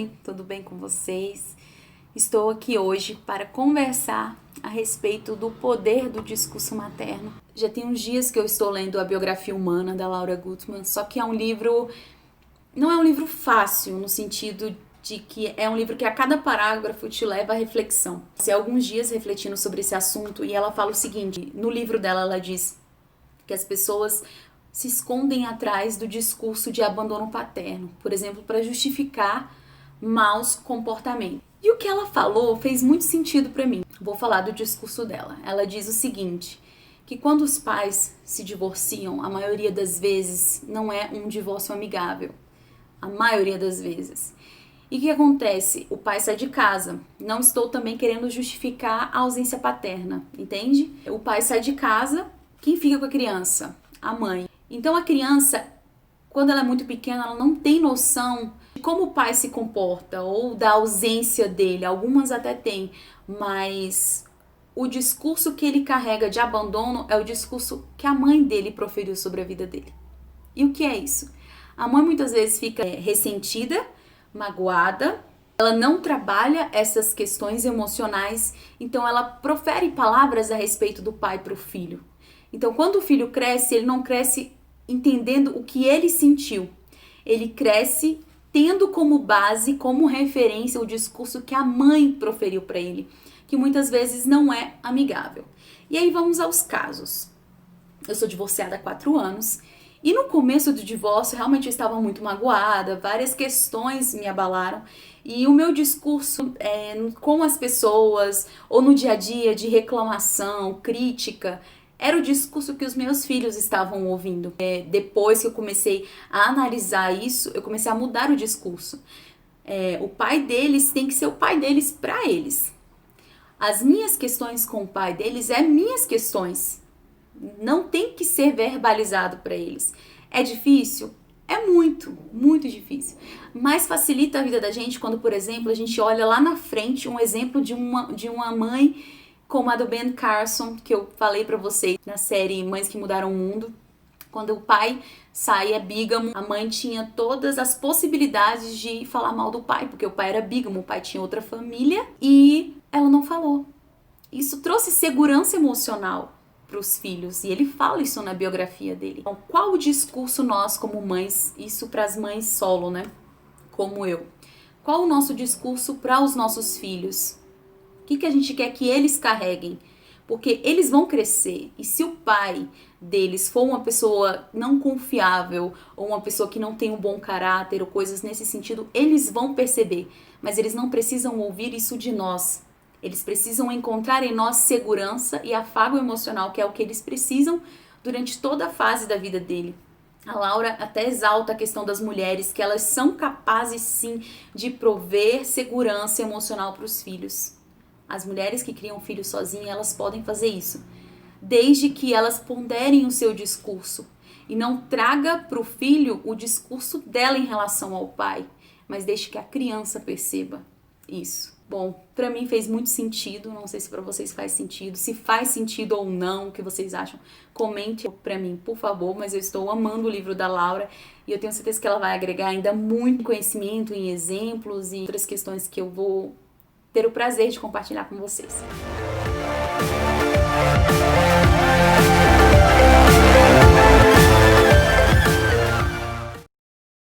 Oi, tudo bem com vocês? Estou aqui hoje para conversar a respeito do poder do discurso materno. Já tem uns dias que eu estou lendo a biografia humana da Laura Gutman, só que não é um livro fácil, no sentido de que é um livro que a cada parágrafo te leva à reflexão. Passei alguns dias refletindo sobre esse assunto e ela fala o seguinte, no livro dela ela diz que as pessoas se escondem atrás do discurso de abandono paterno, por exemplo, para justificar maus comportamentos. E o que ela falou fez muito sentido para mim. Vou falar do discurso dela. Ela diz o seguinte, que quando os pais se divorciam, a maioria das vezes não é um divórcio amigável. A maioria das vezes. E o que acontece? O pai sai de casa. Não estou também querendo justificar a ausência paterna, entende? O pai sai de casa, quem fica com a criança? A mãe. Então a criança, quando ela é muito pequena, ela não tem noção de como o pai se comporta ou da ausência dele. Algumas até têm, mas o discurso que ele carrega de abandono é o discurso que a mãe dele proferiu sobre a vida dele. E o que é isso? A mãe muitas vezes fica ressentida, magoada, ela não trabalha essas questões emocionais, então ela profere palavras a respeito do pai para o filho. Então quando o filho cresce, ele não cresce entendendo o que ele sentiu. Ele cresce tendo como base, como referência, o discurso que a mãe proferiu para ele, que muitas vezes não é amigável. E aí vamos aos casos. Eu sou divorciada há 4 anos e no começo do divórcio realmente eu estava muito magoada, várias questões me abalaram e o meu discurso com as pessoas ou no dia a dia de reclamação, crítica, era o discurso que os meus filhos estavam ouvindo. Depois que eu comecei a analisar isso, eu comecei a mudar o discurso. O pai deles tem que ser o pai deles para eles. As minhas questões com o pai deles minhas questões. Não tem que ser verbalizado para eles. É difícil? É muito, muito difícil. Mas facilita a vida da gente quando, por exemplo, a gente olha lá na frente um exemplo de uma mãe como a do Ben Carson, que eu falei pra vocês na série Mães que Mudaram o Mundo. Quando o pai saía bígamo, a mãe tinha todas as possibilidades de falar mal do pai, porque o pai era bígamo, o pai tinha outra família e ela não falou. Isso trouxe segurança emocional para os filhos e ele fala isso na biografia dele. Então, qual o discurso nós como mães, isso para as mães solo, né? Como eu. Qual o nosso discurso para os nossos filhos? O que a gente quer que eles carreguem? Porque eles vão crescer e se o pai deles for uma pessoa não confiável ou uma pessoa que não tem um bom caráter ou coisas nesse sentido, eles vão perceber. Mas eles não precisam ouvir isso de nós. Eles precisam encontrar em nós segurança e afago emocional, que é o que eles precisam durante toda a fase da vida dele. A Laura até exalta a questão das mulheres, que elas são capazes sim de prover segurança emocional para os filhos. As mulheres que criam filhos sozinhas, elas podem fazer isso, desde que elas ponderem o seu discurso e não traga para o filho o discurso dela em relação ao pai, mas deixe que a criança perceba isso. Bom, para mim fez muito sentido, não sei se para vocês faz sentido, se faz sentido ou não, o que vocês acham, comente para mim, por favor, mas eu estou amando o livro da Laura e eu tenho certeza que ela vai agregar ainda muito conhecimento em exemplos e outras questões que eu vou ter o prazer de compartilhar com vocês.